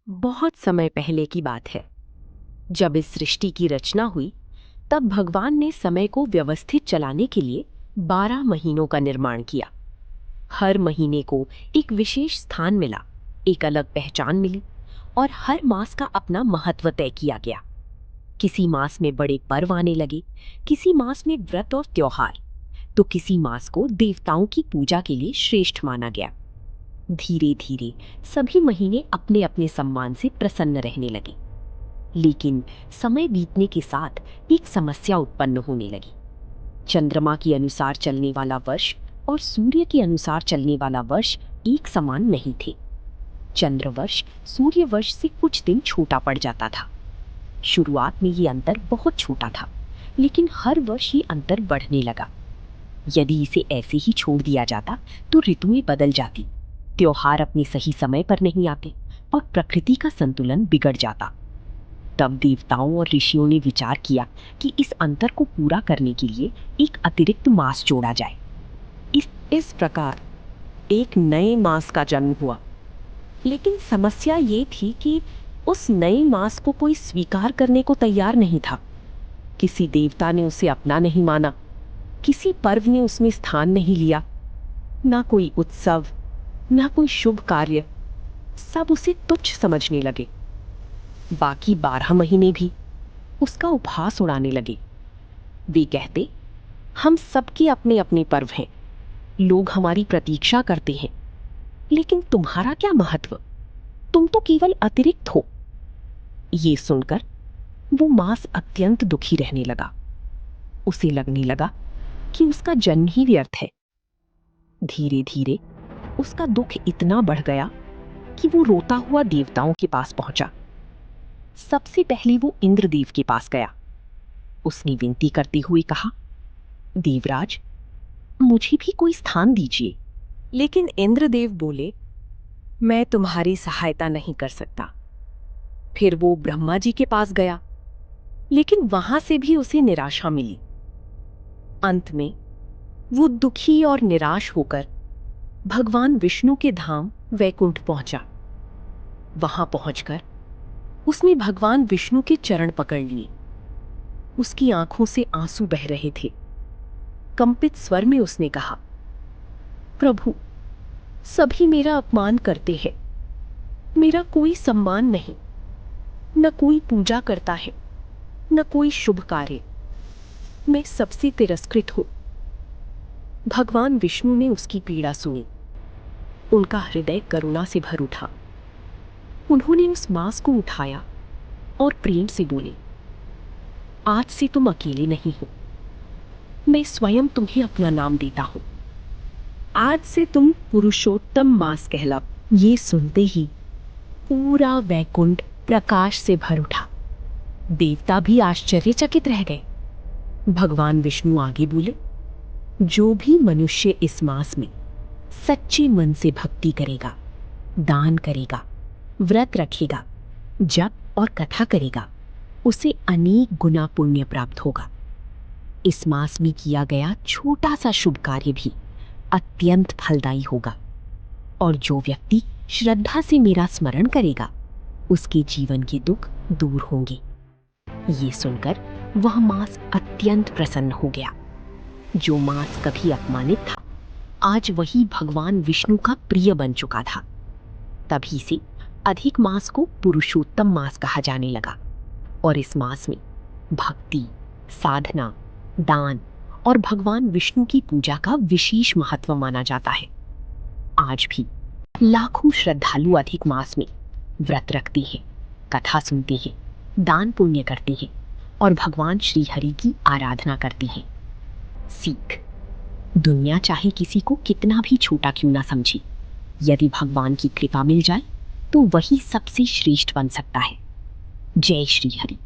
बहुत समय पहले की बात है। जब इस सृष्टि की रचना हुई, तब भगवान ने समय को व्यवस्थित चलाने के लिए 12 महीनों का निर्माण किया। हर महीने को एक विशेष स्थान मिला, एक अलग पहचान मिली और हर मास का अपना महत्व तय किया गया। किसी मास में बड़े पर्व आने लगे, किसी मास में व्रत और त्योहार, तो किसी मास को देवताओं की पूजा के लिए श्रेष्ठ माना गया। धीरे धीरे सभी महीने अपने अपने सम्मान से प्रसन्न रहने लगे। लेकिन समय बीतने के साथ एक समस्या उत्पन्न होने लगी। चंद्रमा के अनुसार चलने वाला वर्ष और सूर्य के अनुसार चलने वाला वर्ष एक समान नहीं थे। चंद्र वर्ष सूर्य वर्ष से कुछ दिन छोटा पड़ जाता था। शुरुआत में ये अंतर बहुत छोटा था, लेकिन हर वर्ष ये अंतर बढ़ने लगा। यदि इसे ऐसे ही छोड़ दिया जाता तो ऋतुएं बदल जाती, त्योहार अपने सही समय पर नहीं आते और प्रकृति का संतुलन बिगड़ जाता। तब देवताओं और ऋषियों ने विचार किया कि इस अंतर को पूरा करने के लिए एक अतिरिक्त मास जोड़ा जाए। इस प्रकार एक नए मास का जन्म हुआ। लेकिन समस्या ये थी कि उस नए मास को कोई स्वीकार करने को तैयार नहीं था। किसी देवता ने उसे अपना नहीं माना, किसी पर्व ने उसमें स्थान नहीं लिया, ना कोई उत्सव, ना कोई शुभ कार्य। सब उसे तुच्छ समझने लगे। बाकी 12 महीने भी उसका उपहास उड़ाने लगे। वे कहते, हम सबके अपने अपने पर्व हैं, लोग हमारी प्रतीक्षा करते हैं, लेकिन तुम्हारा क्या महत्व, तुम तो केवल अतिरिक्त हो। ये सुनकर वो मास अत्यंत दुखी रहने लगा। उसे लगने लगा कि उसका जन्म ही व्यर्थ है। धीरे धीरे उसका दुख इतना बढ़ गया कि वो रोता हुआ देवताओं के पास पहुंचा। सबसे पहले वो इंद्रदेव के पास गया। उसने विनती करते हुए कहा, देवराज, मुझे भी कोई स्थान दीजिए। लेकिन इंद्रदेव बोले, मैं तुम्हारी सहायता नहीं कर सकता। फिर वो ब्रह्मा जी के पास गया, लेकिन वहां से भी उसे निराशा मिली। अंत में वो दुखी और निराश होकर भगवान विष्णु के धाम वैकुंठ पहुंचा। वहां पहुंचकर उसने भगवान विष्णु के चरण पकड़ लिए। उसकी आंखों से आंसू बह रहे थे। कंपित स्वर में उसने कहा, प्रभु, सभी मेरा अपमान करते हैं, मेरा कोई सम्मान नहीं, न कोई पूजा करता है, न कोई शुभ कार्य, मैं सबसे तिरस्कृत हूं। भगवान विष्णु ने उसकी पीड़ा सुनी। उनका हृदय करुणा से भर उठा। उन्होंने उस मास को उठाया और प्रेम से बोले, आज से तुम अकेले नहीं हो, मैं स्वयं तुम्हें अपना नाम देता हूं। आज से तुम पुरुषोत्तम मास कहलाओ। ये सुनते ही पूरा वैकुंठ प्रकाश से भर उठा। देवता भी आश्चर्यचकित रह गए। भगवान विष्णु आगे बोले, जो भी मनुष्य इस मास में सच्चे मन से भक्ति करेगा, दान करेगा, व्रत रखेगा, जप और कथा करेगा, उसे अनेक गुना पुण्य प्राप्त होगा। इस मास में किया गया छोटा सा शुभ कार्य भी अत्यंत फलदायी होगा, और जो व्यक्ति श्रद्धा से मेरा स्मरण करेगा, उसके जीवन के दुख दूर होंगे। ये सुनकर वह मास अत्यंत प्रसन्न हो गया। जो मास कभी अपमानित था, आज वही भगवान विष्णु का प्रिय बन चुका था। तभी से अधिक मास को पुरुषोत्तम मास कहा जाने लगा, और इस मास में भक्ति, साधना, दान और भगवान विष्णु की पूजा का विशेष महत्व माना जाता है। आज भी लाखों श्रद्धालु अधिक मास में व्रत रखते हैं, कथा सुनते हैं, दान पुण्य करते हैं और भगवान श्री हरि की आराधना करते हैं। सीख, दुनिया चाहे किसी को कितना भी छोटा क्यों ना समझे, यदि भगवान की कृपा मिल जाए तो वही सबसे श्रेष्ठ बन सकता है। जय श्री हरि।